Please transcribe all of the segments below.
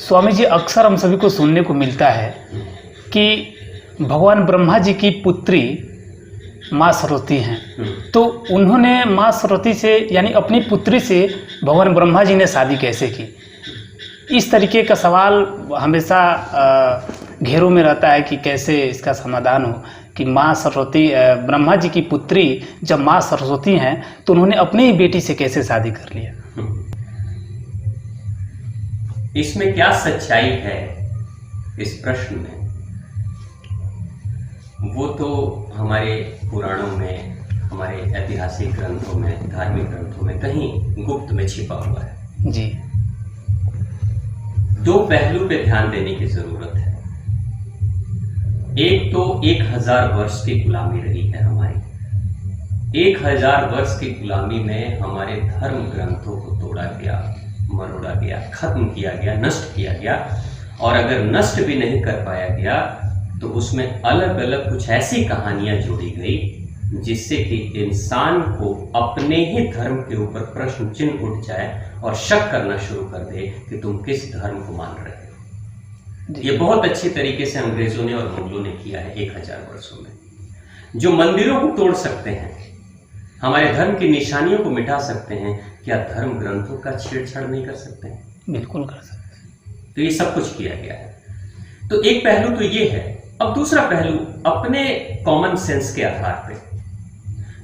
स्वामी जी, अक्सर हम सभी को सुनने को मिलता है कि भगवान ब्रह्मा जी की पुत्री माँ सरस्वती हैं। तो उन्होंने माँ सरस्वती से यानी अपनी पुत्री से भगवान ब्रह्मा जी ने शादी कैसे की? इस तरीके का सवाल हमेशा घेरों में रहता है कि कैसे इसका समाधान हो कि माँ सरस्वती ब्रह्मा जी की पुत्री जब माँ सरस्वती हैं तो उन्होंने अपनी ही बेटी से कैसे शादी कर लिया? इसमें क्या सच्चाई है इस प्रश्न में, वो तो हमारे पुराणों में, हमारे ऐतिहासिक ग्रंथों में, धार्मिक ग्रंथों में कहीं गुप्त में छिपा हुआ है जी। दो पहलू पे ध्यान देने की जरूरत है। एक तो 1000 वर्ष की गुलामी रही है हमारी। 1000 वर्ष की गुलामी में हमारे धर्म ग्रंथों को तोड़ा गया, मरोड़ा गया, खत्म किया गया, नष्ट किया गया। और अगर नष्ट भी नहीं कर पाया गया तो उसमें अलग अलग कुछ ऐसी कहानियां जोड़ी गई जिससे कि इंसान को अपने ही धर्म के ऊपर प्रश्न चिन्ह उठ जाए और शक करना शुरू कर दे कि तुम किस धर्म को मान रहे हो। ये बहुत अच्छी तरीके से अंग्रेजों ने और मुगलों ने किया है 1000 वर्षों में। जो मंदिरों को तोड़ सकते हैं, हमारे धर्म की निशानियों को मिटा सकते हैं, क्या धर्म ग्रंथों का छेड़छाड़ नहीं कर सकते हैं? बिल्कुल कर सकते हैं। तो ये सब कुछ किया गया है। तो एक पहलू तो ये है। अब दूसरा पहलू, अपने कॉमन सेंस के आधार पे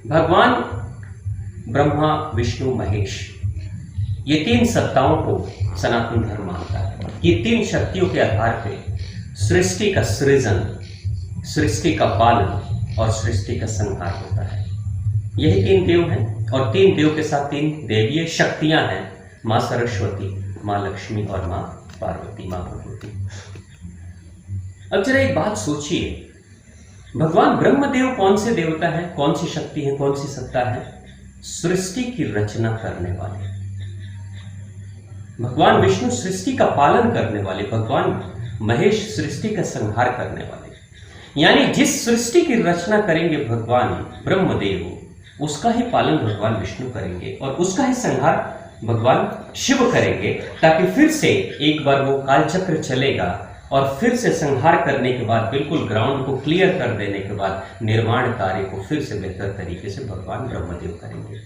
भगवान ब्रह्मा, विष्णु, महेश, ये 3 सत्ताओं को सनातन धर्म मानता है। ये 3 शक्तियों के आधार पे सृष्टि का सृजन, सृष्टि का पालन और सृष्टि का संहार होता है। यही 3 देव हैं और 3 देव के साथ 3 देवीय शक्तियां हैं, माँ सरस्वती, माँ लक्ष्मी और माँ पार्वती, माँ भगवती। अब जरा एक बात सोचिए, भगवान ब्रह्मदेव कौन से देवता है, कौन सी शक्ति है, कौन सी सत्ता है? सृष्टि की रचना करने वाले। भगवान विष्णु सृष्टि का पालन करने वाले, भगवान महेश सृष्टि का संहार करने वाले। यानी जिस सृष्टि की रचना करेंगे भगवान ब्रह्मदेव, उसका ही पालन भगवान विष्णु करेंगे और उसका ही संहार भगवान शिव करेंगे, ताकि फिर से एक बार वो कालचक्र चलेगा और फिर से संहार करने के बाद, बिल्कुल ग्राउंड को क्लियर कर देने के बाद, निर्माण कार्य को फिर से बेहतर तरीके से भगवान ब्रह्मदेव करेंगे।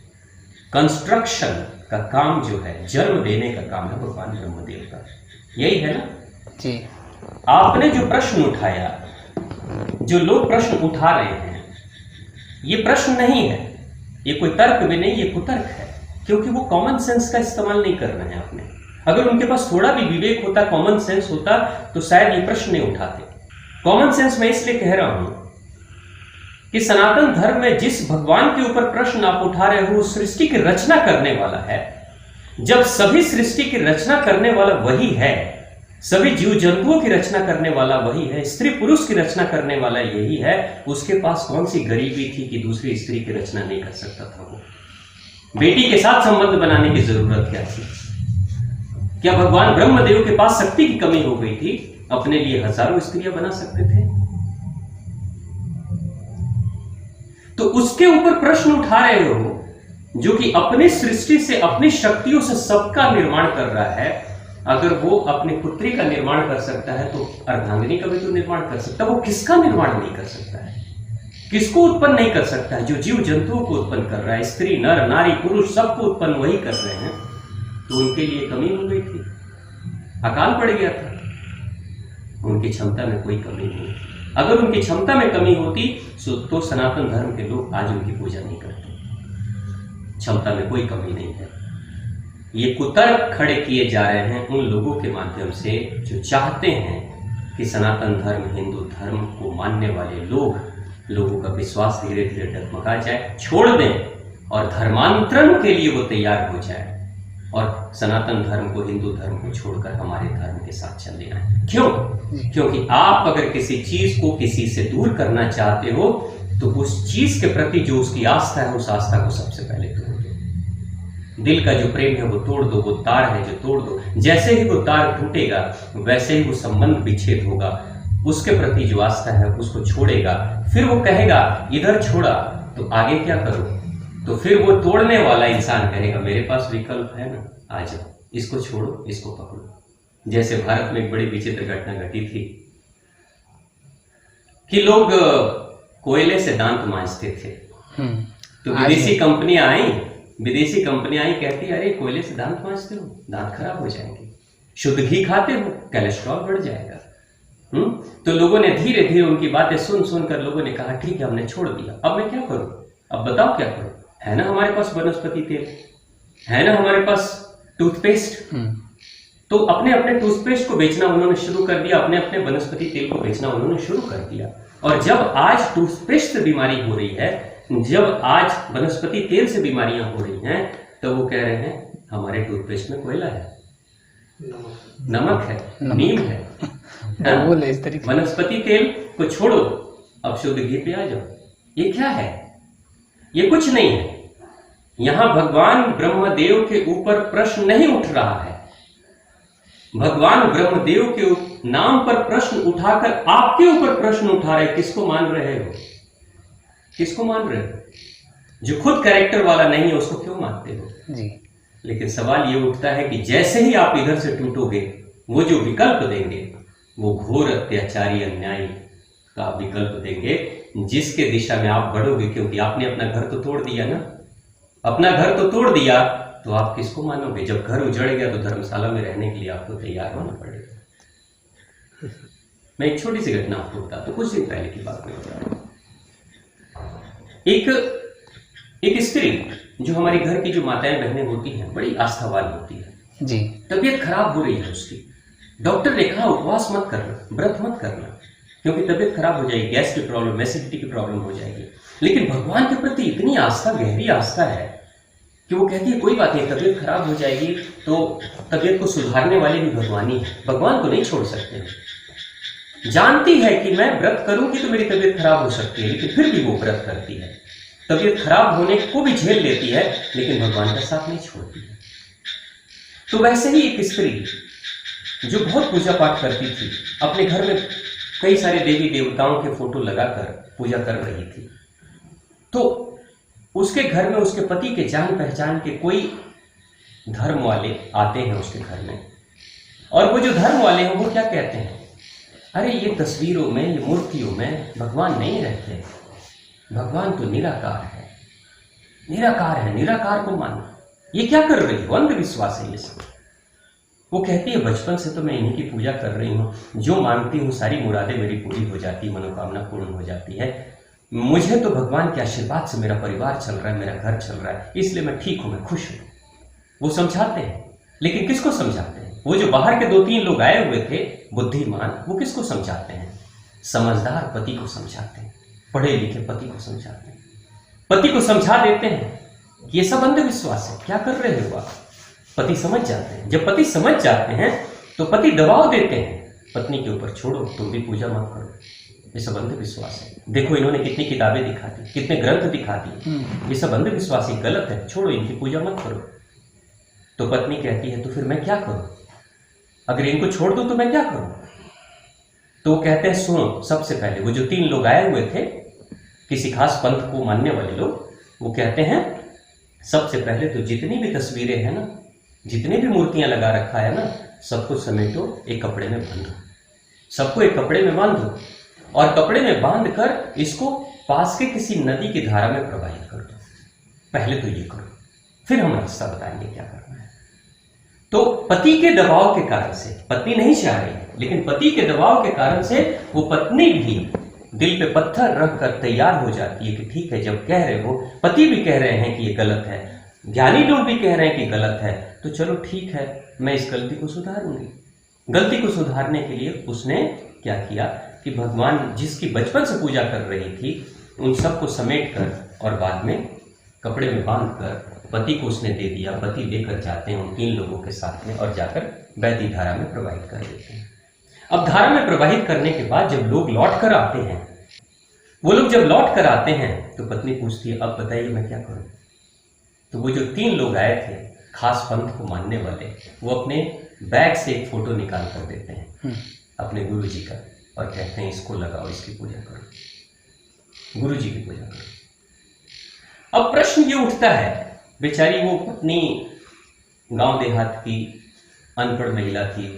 कंस्ट्रक्शन का काम जो है, जन्म देने का काम है भगवान ब्रह्मदेव का। यही है ना जी। आपने जो प्रश्न उठाया, जो लोग प्रश्न उठा रहे हैं, ये प्रश्न नहीं है, ये कोई तर्क भी नहीं, ये कुतर्क है, क्योंकि वो कॉमन सेंस का इस्तेमाल नहीं कर रहे हैं अपने। अगर उनके पास थोड़ा भी विवेक होता, कॉमन सेंस होता, तो शायद ये प्रश्न नहीं उठाते। कॉमन सेंस मैं इसलिए कह रहा हूं कि सनातन धर्म में जिस भगवान के ऊपर प्रश्न आप उठा रहे हो, वो सृष्टि की रचना करने वाला है। जब सभी सृष्टि की रचना करने वाला वही है, सभी जीव जंतुओं की रचना करने वाला वही है, स्त्री पुरुष की रचना करने वाला यही है, उसके पास कौन सी गरीबी थी कि दूसरी स्त्री की रचना नहीं कर सकता था? वो बेटी के साथ संबंध बनाने की जरूरत क्या थी? क्या भगवान ब्रह्मदेव के पास शक्ति की कमी हो गई थी? अपने लिए हजारों स्त्रियां बना सकते थे। तो उसके ऊपर प्रश्न उठा रहे हो, जो कि अपनी सृष्टि से, अपनी शक्तियों से सबका निर्माण कर रहा है। अगर वो अपनी पुत्री का निर्माण कर सकता है तो अर्धांगिनी का भी तो निर्माण कर सकता है। वो किसका निर्माण नहीं कर सकता है? किसको उत्पन्न नहीं कर सकता है? जो जीव जंतुओं को उत्पन्न कर रहा है, स्त्री, नर, नारी, पुरुष, सबको उत्पन्न वही कर रहे हैं। तो उनके लिए कमी हो गई थी, अकाल पड़ गया था। उनकी क्षमता में कोई कमी नहीं थी। अगर उनकी क्षमता में कमी होती तो सनातन धर्म के लोग आज उनकी पूजा नहीं करते। क्षमता में कोई कमी नहीं है। ये कुतर्क खड़े किए जा रहे हैं उन लोगों के माध्यम से जो चाहते हैं कि सनातन धर्म, हिंदू धर्म को मानने वाले लोगों का विश्वास धीरे धीरे डगमगा जाए, छोड़ दें और धर्मांतरण के लिए वो तैयार हो जाए और सनातन धर्म को, हिंदू धर्म को छोड़कर हमारे धर्म के साथ चले आए। क्यों? क्योंकि आप अगर किसी चीज को किसी से दूर करना चाहते हो तो उस चीज के प्रति जो उसकी आस्था है, उस आस्था को सबसे पहले तोड़ दो। दिल का जो प्रेम है वो तोड़ दो, वो तार है जो तोड़ दो। जैसे ही वो तार टूटेगा वैसे ही वो संबंध विच्छेद होगा। उसके प्रति जो आस्था है उसको छोड़ेगा। फिर वो कहेगा इधर छोड़ा तो आगे क्या करूं? तो फिर वो तोड़ने वाला इंसान कहेगा मेरे पास विकल्प है ना, आ जाओ, इसको छोड़ो, इसको पकड़ो। जैसे भारत में एक बड़ी विचित्र घटना घटी थी कि लोग कोयले से दांत मांजते थे। तो विदेशी कंपनियां आई कहती अरे कोयले से दांत मांजते हो, दांत खराब हो जाएंगे, शुद्ध घी खाते हो, कोलेस्ट्रॉल बढ़ जाएगा। तो लोगों ने धीरे धीरे उनकी बातें सुन कर लोगों ने कहा ठीक है, हमने छोड़ दिया, अब मैं क्या करूं, अब बताओ क्या करूं, है ना हमारे पास वनस्पति तेल, है ना हमारे पास टूथपेस्ट। तो अपने अपने टूथपेस्ट को बेचना उन्होंने शुरू कर दिया, अपने अपने वनस्पति तेल को बेचना उन्होंने शुरू कर दिया। और जब आज टूथपेस्ट से बीमारी हो रही है, जब आज वनस्पति तेल से बीमारियां हो रही हैं, तो वो कह रहे हैं हमारे टूथपेस्ट में कोयला है, नमक है, नीम है। वनस्पति तेल को छोड़ो, अब शुद्ध घी पे आ जाओ। ये क्या है? ये कुछ नहीं है। यहां भगवान ब्रह्मदेव के ऊपर प्रश्न नहीं उठ रहा है। भगवान ब्रह्मदेव के नाम पर प्रश्न उठाकर आपके ऊपर प्रश्न उठा रहे। किसको मान रहे हो? किसको मान रहे हो? जो खुद कैरेक्टर वाला नहीं है उसको क्यों मानते हो जी? लेकिन सवाल ये उठता है कि जैसे ही आप इधर से टूटोगे, वो जो विकल्प देंगे वो घोर अत्याचारी अन्यायी का विकल्प देंगे, जिसके दिशा में आप बढ़ोगे। क्योंकि आपने अपना घर तो तोड़ दिया ना, अपना घर तो तोड़ दिया, तो आप किसको मानोगे? जब घर उजड़ गया तो धर्मशाला में रहने के लिए आपको तैयार होना पड़ेगा। मैं एक छोटी सी घटना आपको बताता हूं, कुछ दिन पहले की बात में बता रहा हूं। एक स्त्री, जो हमारे घर की जो माताएं बहनें होती हैं, बड़ी आस्थावान होती है जी। तबीयत खराब हो रही है उसकी। डॉक्टर ने कहा उपवास मत करना, व्रत मत करना, क्योंकि तबीयत खराब हो जाएगी, गैस की प्रॉब्लम, एसिडिटी की प्रॉब्लम हो जाएगी। लेकिन भगवान के प्रति इतनी आस्था, गहरी आस्था है कि वो कहती है कोई बात नहीं, तबीयत खराब हो जाएगी तो तबीयत को सुधारने वाले भी भगवान ही है, भगवान को नहीं छोड़ सकते। जानती है कि मैं व्रत करूंगी तो मेरी तबीयत खराब हो सकती है, लेकिन फिर भी वो व्रत करती है। तबीयत खराब होने को भी झेल लेती है, लेकिन भगवान का साथ नहीं छोड़ती है। तो वैसे ही एक स्त्री जो बहुत पूजा पाठ करती थी, अपने घर में कई सारे देवी देवताओं के फोटो लगाकर पूजा कर रही थी। तो उसके घर में उसके पति के जान पहचान के कोई धर्म वाले आते हैं उसके घर में, और वो जो धर्म वाले हैं वो क्या कहते हैं, अरे ये तस्वीरों में, ये मूर्तियों में भगवान नहीं रहते, भगवान तो निराकार है, निराकार है, निराकार को मानना। ये क्या कर रही हो? अंधविश्वास है ये सब। वो कहती है बचपन से तो मैं इन्हीं की पूजा कर रही हूँ, जो मांगती हूँ सारी मुरादें मेरी पूरी हो जाती, मनोकामना पूर्ण हो जाती है। मुझे तो भगवान के आशीर्वाद से मेरा परिवार चल रहा है, मेरा घर चल रहा है, इसलिए मैं ठीक हूँ, मैं खुश हूँ। वो समझाते हैं, लेकिन किसको समझाते हैं? वो जो बाहर के 2-3 लोग आए हुए थे बुद्धिमान, वो किसको समझाते हैं? समझदार पति को समझाते हैं, पढ़े लिखे पति को समझाते हैं। पति को समझा देते हैं ये सब अंधविश्वास है, क्या कर रहे हो आप? पति समझ जाते हैं। जब पति समझ जाते हैं तो पति दबाव देते हैं, पत्नी के ऊपर छोड़ो, तुम भी पूजा मत करो, ये सब अंधविश्वास है। देखो इन्होंने कितनी किताबें दिखा दी, कितने ग्रंथ दिखा दिए, ये सब अंधविश्वास ही गलत है, छोड़ो, इनकी पूजा मत करो। तो पत्नी कहती है तो फिर मैं क्या करूं? अगर इनको छोड़ दूं तो मैं क्या करूं? तो वो कहते हैं सुनो, सबसे पहले वो जो 3 लोग आए हुए थे, किसी खास पंथ को मानने वाले लोग, वो कहते हैं सबसे पहले तो जितनी भी तस्वीरें हैं ना, जितने भी मूर्तियां लगा रखा है ना, सबको समेटो, एक कपड़े में बांधो, सबको एक कपड़े में बांधो, और कपड़े में बांधकर इसको पास के किसी नदी की धारा में प्रवाहित कर दो। पहले तो ये करो, फिर हम रास्ता बताएंगे क्या करना है। तो पति के दबाव के कारण से, पत्नी नहीं चाह रही है, लेकिन पति के दबाव के कारण से वो पत्नी भी दिल पे पत्थर रखकर तैयार हो जाती है कि ठीक है, जब कह रहे हो, पति भी कह रहे हैं कि ये गलत है, ज्ञानी लोग भी कह रहे हैं कि गलत है, तो चलो ठीक है, मैं इस गलती को सुधारूंगी। गलती को सुधारने के लिए उसने क्या किया कि भगवान जिसकी बचपन से पूजा कर रही थी, उन सबको समेट कर और बाद में कपड़े में बांध कर पति को उसने दे दिया। पति लेकर जाते हैं उन 3 लोगों के साथ में और जाकर वैदी धारा में प्रवाहित कर देते हैं। अब धारा में प्रवाहित करने के बाद जब लोग लौट कर आते हैं, वो लोग जब लौट कर आते हैं तो पत्नी पूछती है अब बताइए मैं क्या करूं? तो वो जो 3 लोग आए थे खास पंथ को मानने वाले, वो अपने बैग से एक फोटो निकाल कर देते हैं अपने गुरु जी का, और कहते हैं इसको लगाओ, इसकी पूजा करो, गुरु जी की पूजा करो। अब प्रश्न ये उठता है, बेचारी वो पत्नी गांव देहात की अनपढ़ महिला थी,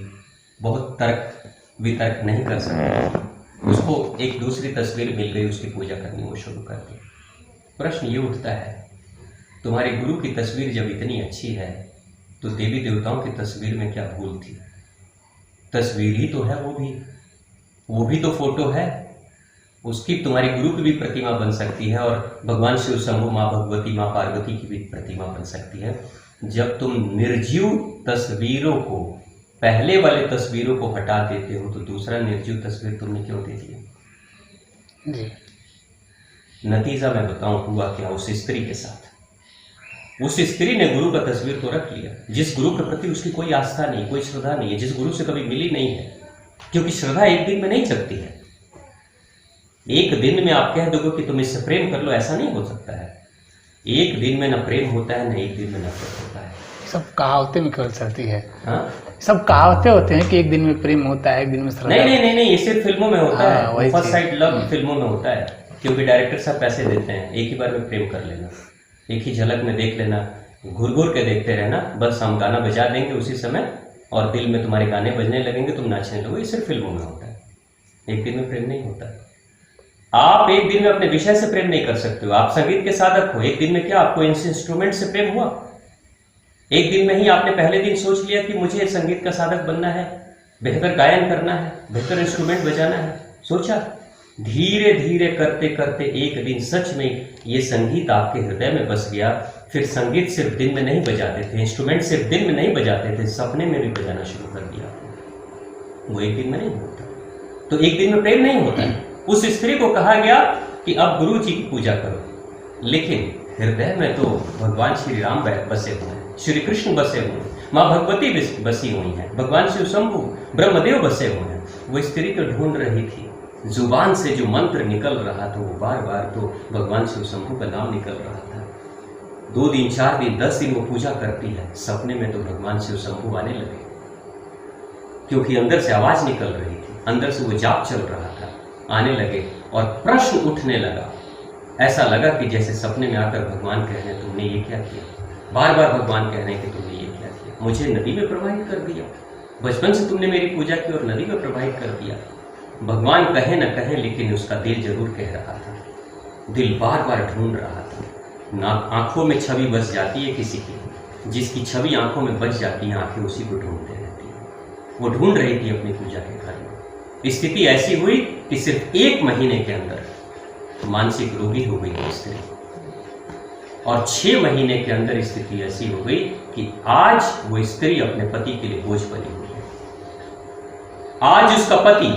बहुत तर्क वितर्क नहीं कर सकते। उसको एक दूसरी तस्वीर मिल गई, उसकी पूजा करनी वो शुरू कर दी। प्रश्न ये उठता है, तुम्हारे गुरु की तस्वीर जब इतनी अच्छी है तो देवी देवताओं की तस्वीर में क्या भूल थी? तस्वीर ही तो है, वो भी तो फोटो है। उसकी तुम्हारी गुरु की भी प्रतिमा बन सकती है और भगवान शिव शंभु, माँ भगवती, माँ पार्वती की भी प्रतिमा बन सकती है। जब तुम निर्जीव तस्वीरों को, पहले वाले तस्वीरों को हटा देते हो तो दूसरा निर्जीव तस्वीर तुमने क्यों दे दिया? जी। नतीजा मैं बताऊं हुआ क्या उस स्त्री के साथ। उस स्त्री ने गुरु का तस्वीर तो रख लिया, जिस गुरु के प्रति उसकी कोई आस्था नहीं, कोई श्रद्धा नहीं है, जिस गुरु से कभी मिली नहीं है, क्योंकि श्रद्धा एक दिन में नहीं चलती है। एक दिन में आप कह दोगे कि तुम इससे प्रेम कर लो, ऐसा नहीं हो सकता है। एक दिन में न प्रेम होता है, न एक दिन में नफरत होता है। सब कहावतें में केवल चलती है। हाँ, सब कहावतें होते हैं कि एक दिन में प्रेम होता है, एक दिन में श्रद्धा। नहीं, ये सिर्फ फिल्मों में होता है। फर्स्ट चीज़। साइड लव फिल्मों में होता है, क्योंकि डायरेक्टर साहब पैसे देते हैं, एक ही बार में प्रेम कर लेना, एक ही झलक में देख लेना, घूर घूर के देखते रहना, बस हम गाना बजा देंगे उसी समय और दिल में तुम्हारे गाने बजने लगेंगे, तुम नाचने लगोगे। ये सिर्फ फिल्मों में होता है, एक दिन में प्रेम नहीं होता है। आप एक दिन में अपने विषय से प्रेम नहीं कर सकते हो। आप संगीत के साधक हो, एक दिन में क्या आपको इंस्ट्रूमेंट से प्रेम हुआ? एक दिन में ही आपने पहले दिन सोच लिया कि मुझे संगीत का साधक बनना है, बेहतर गायन करना है, बेहतर इंस्ट्रूमेंट बजाना है? सोचा? धीरे धीरे करते करते एक दिन सच में ये संगीत आपके हृदय में बस गया। फिर संगीत सिर्फ दिन में नहीं बजाते थे, इंस्ट्रूमेंट सिर्फ दिन में नहीं बजाते थे, सपने में भी बजाना शुरू कर दिया। वो एक दिन में नहीं होता, तो एक दिन में प्रेम नहीं होता है। उस स्त्री को कहा गया कि अब गुरु जी की पूजा करो, लेकिन हृदय में तो भगवान श्री राम बसे हुए हैं, श्री कृष्ण बसे हुए हैं, माँ भगवती बसी हुई हैं, भगवान शिव शंभु, ब्रह्मदेव बसे हुए हैं। वो स्त्री तो ढूंढ रही थी, जुबान से जो मंत्र निकल रहा था वो बार बार तो भगवान शिव शंभु का नाम निकल रहा था। 2 दिन, 4 दिन, 10 दिन वो पूजा करती है, सपने में तो भगवान शिव शंभु आने लगे, क्योंकि अंदर से आवाज निकल रही थी, अंदर से वो जाप चल रहा था, आने लगे और प्रश्न उठने लगा। ऐसा लगा कि जैसे सपने में आकर भगवान कह रहे हैं तुमने ये क्या किया, बार बार भगवान कह रहे हैं कि तुमने ये क्या किया, मुझे नदी में प्रवाहित कर दिया, बचपन से तुमने मेरी पूजा की और नदी में प्रवाहित कर दिया। भगवान कहे न कहे लेकिन उसका दिल जरूर कह रहा था, दिल बार बार ढूंढ रहा था। ना आंखों में छवि बस जाती है किसी की, जिसकी छवि आंखों में बस जाती है आंखें उसी को ढूंढते रहती है। वो ढूंढ रही थी अपनी पूजा के घर में। स्थिति ऐसी हुई कि सिर्फ 1 महीने के अंदर मानसिक रोगी हो गई वो स्त्री, और 6 महीने के अंदर स्थिति ऐसी हो गई कि आज वो स्त्री अपने पति के लिए बोझ बनी हुई है। आज उसका पति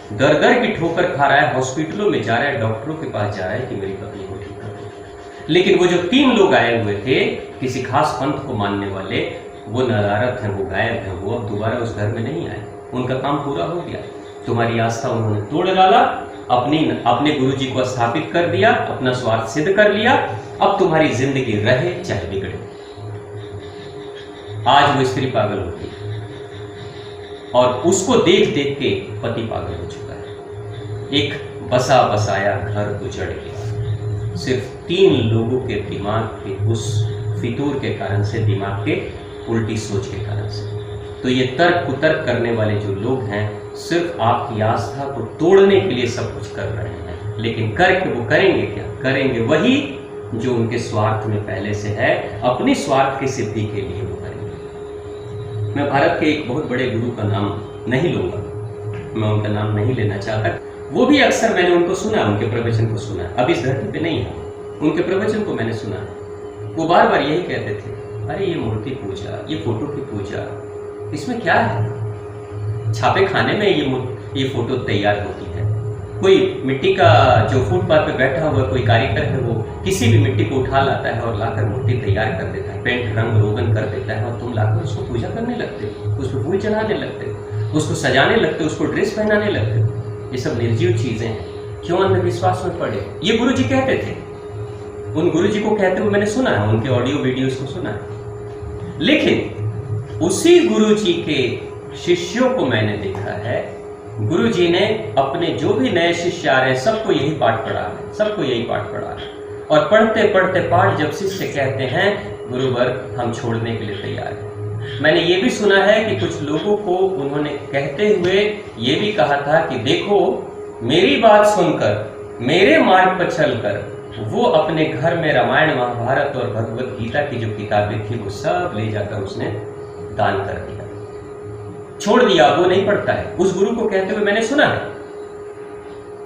दर दर की ठोकर खा रहा है, हॉस्पिटलों में जा रहा है, डॉक्टरों के पास जा रहा है कि मेरी पत्नी को ठीक कर दो। लेकिन वो जो 3 लोग आए हुए थे किसी खास पंथ को मानने वाले, वो नदारत हैं, वो गायब हैं, वो अब दोबारा उस घर में नहीं आए। उनका काम पूरा हो गया। तुम्हारी आस्था उन्होंने तोड़ डाला, अपने गुरु जी को स्थापित कर दिया, अपना स्वार्थ सिद्ध कर लिया। अब तुम्हारी जिंदगी रहे चाहे बिगड़े। आज वो स्त्री पागल हो गई और उसको देख देख के पति पागल हो चुका है। एक बसा बसाया घर उजड़ गया, सिर्फ 3 लोगों के दिमाग के उस फितूर के कारण से, दिमाग के उल्टी सोच के कारण से। तो ये तर्क कुतर्क करने वाले जो लोग हैं सिर्फ आपकी आस्था को तोड़ने के लिए सब कुछ कर रहे हैं, लेकिन करके वो करेंगे क्या? करेंगे वही जो उनके स्वार्थ में पहले से है, अपनी स्वार्थ की सिद्धि के लिए वो करेंगे। मैं भारत के एक बहुत बड़े गुरु का नाम नहीं लूंगा, मैं उनका नाम नहीं लेना चाहता। वो भी अक्सर मैंने उनको सुना, उनके प्रवचन को सुना, अब इस धरती पे नहीं है, उनके प्रवचन को मैंने सुना। वो बार बार यही कहते थे, अरे ये मूर्ति पूजा, ये फोटो की पूजा, इसमें क्या है? छापे खाने में ये फोटो तैयार होती है। कोई मिट्टी का जो फुटपाथ पे बैठा हुआ कोई कारीगर है, वो किसी भी मिट्टी को उठा लाता है और लाकर मूर्ति तैयार कर देता है, पेंट रंग रोगन कर देता है, और तुम लाकर उसको पूजा करने लगते हो, उस पर फूल चढ़ाने लगते हो, उसको सजाने लगते हो, उसको ड्रेस पहनाने लगते हो। ये सब निर्जीव चीजें हैं, क्यों अंधविश्वास में पड़े? ये गुरु जी कहते थे, उन गुरु जी को कहते हुए मैंने सुना है, उनके ऑडियो वीडियोस को सुना है। लेकिन उसी गुरु जी के शिष्यों को मैंने देखा है, गुरु जी ने अपने जो भी नए शिष्य आ रहे हैं सबको यही पाठ पढ़ा है, सबको यही पाठ पढ़ा है। और पढ़ते पढ़ते पाठ जब शिष्य कहते हैं गुरुवर हम छोड़ने के लिए तैयार हैं, मैंने ये भी सुना है कि कुछ लोगों को उन्होंने कहते हुए ये भी कहा था कि देखो, मेरी बात सुनकर, मेरे मार्ग पर चलकर वो अपने घर में रामायण, महाभारत और भगवत गीता की जो किताबें थी वो सब ले जाकर उसने दान कर दिया, छोड़ दिया, वो नहीं पढ़ता है। उस गुरु को कहते हुए मैंने सुना है।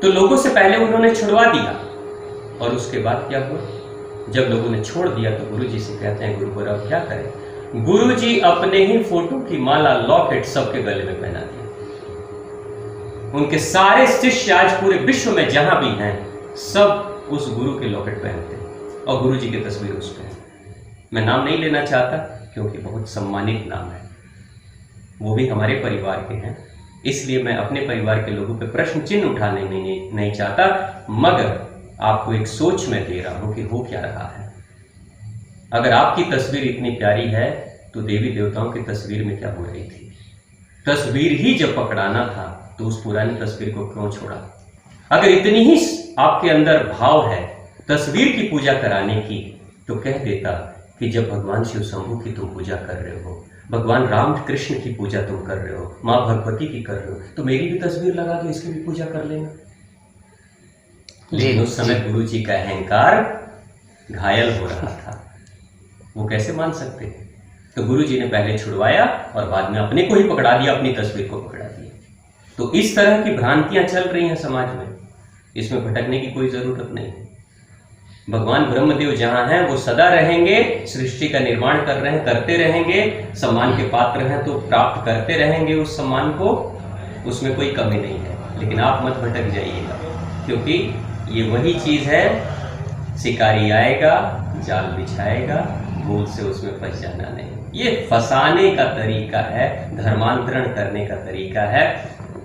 तो लोगों से पहले उन्होंने छुड़वा दिया, और उसके बाद क्या हुआ? जब लोगों ने छोड़ दिया तो गुरु जी से कहते हैं, गुरुवर अब क्या करें? गुरु जी अपने ही फोटो की माला, लॉकेट सबके गले में पहना दिया। उनके सारे शिष्य आज पूरे विश्व में जहां भी हैं, सब उस गुरु के लॉकेट पहनते हैं और गुरु जी की तस्वीर उस पर है। मैं नाम नहीं लेना चाहता क्योंकि बहुत सम्मानित नाम है, वो भी हमारे परिवार के हैं, इसलिए मैं अपने परिवार के लोगों पे प्रश्न चिन्ह उठाने नहीं चाहता, मगर आपको एक सोच में दे रहा हूं कि हो क्या रहा है। अगर आपकी तस्वीर इतनी प्यारी है तो देवी देवताओं की तस्वीर में क्या हो रही थी? तस्वीर ही जब पकड़ाना था तो उस पुरानी तस्वीर को क्यों छोड़ा? अगर इतनी ही आपके अंदर भाव है तस्वीर की पूजा कराने की, तो कह देता कि जब भगवान शिव शंभू की तुम पूजा कर रहे हो, भगवान राम कृष्ण की पूजा तुम कर रहे हो, माँ भगवती की कर रहे हो, तो मेरी भी तस्वीर लगा दो, इसकी भी पूजा कर लेना। लेकिन उस समय गुरु जी का अहंकार घायल हो रहा था, वो कैसे मान सकते थे? तो गुरु जी ने पहले छुड़वाया और बाद में अपने को ही पकड़ा दिया, अपनी तस्वीर को पकड़ा दिया। तो इस तरह की भ्रांतियां चल रही हैं समाज में, इसमें भटकने की कोई जरूरत नहीं है। भगवान ब्रह्मदेव जहां हैं वो सदा रहेंगे, सृष्टि का निर्माण कर रहे हैं, करते रहेंगे, सम्मान के पात्र हैं तो प्राप्त करते रहेंगे उस सम्मान को, उसमें कोई कमी नहीं है। लेकिन आप मत भटक जाइएगा, क्योंकि ये वही चीज है, शिकारी आएगा, जाल बिछाएगा, भूल से उसमें फंस जाना नहीं। ये फंसाने का तरीका है, धर्मांतरण करने का तरीका है।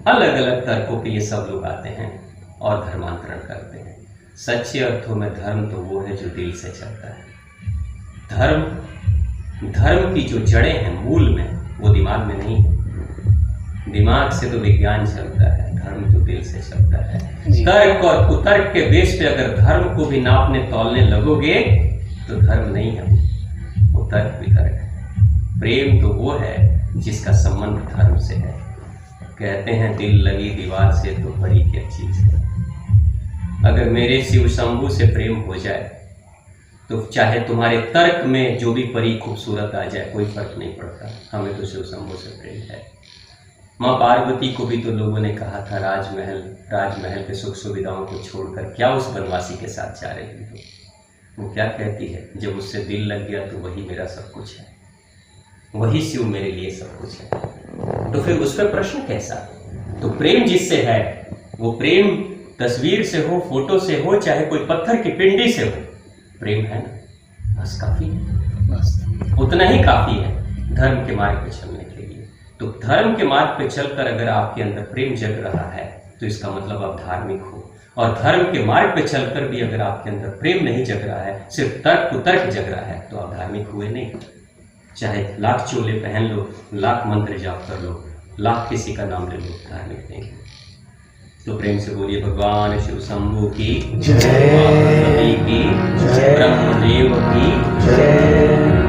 अलग अलग तर्कों पे ये सब लोग आते हैं और धर्मांतरण करते हैं। सच्चे अर्थों में धर्म तो वो है जो दिल से चलता है। धर्म की जो जड़ें हैं मूल में, वो दिमाग में नहीं है। दिमाग से तो विज्ञान चलता है, धर्म तो दिल से चलता है। तर्क और कुतर्क के बेस पे अगर धर्म को भी नापने तौलने लगोगे तो धर्म नहीं है, वो तर्क वितर्क है। प्रेम तो वो है जिसका संबंध धर्म से है। कहते हैं दिल लगी दीवार से तो बड़ी क्या चीज है। अगर मेरे शिव शंभू से प्रेम हो जाए तो चाहे तुम्हारे तर्क में जो भी परी खूबसूरत आ जाए, कोई फर्क नहीं पड़ता, हमें तो शिव शंभू से प्रेम है। माँ पार्वती को भी तो लोगों ने कहा था, राजमहल के सुख सुविधाओं को छोड़कर क्या उस बनवासी के साथ जा रही हो? वो क्या कहती है, जब उससे दिल लग गया तो वही मेरा सब कुछ है, वही शिव मेरे लिए सब कुछ है। तो फिर उस पर प्रश्न कैसा? तो प्रेम जिससे है, वो प्रेम तस्वीर से हो, फोटो से हो, चाहे कोई पत्थर की पिंडी से हो, प्रेम है ना, बस काफी है, बस उतना ही काफी है धर्म के मार्ग पे चलने के लिए। तो धर्म के मार्ग पे चलकर अगर आपके अंदर प्रेम जग रहा है तो इसका मतलब आप धार्मिक हो, और धर्म के मार्ग पे चलकर भी अगर आपके अंदर प्रेम नहीं जग रहा है, सिर्फ तर्क कुतर्क जग रहा है, तो आप धार्मिक हुए नहीं। चाहे लाख चोले पहन लो, लाख मंत्र जाप कर लो, लाख किसी का नाम ले लो, धार्मिक नहीं। तो प्रेम से बोलिए भगवान शिव शंभू की जय, माँ भगवती की जय, ब्रह्मदेव की जय।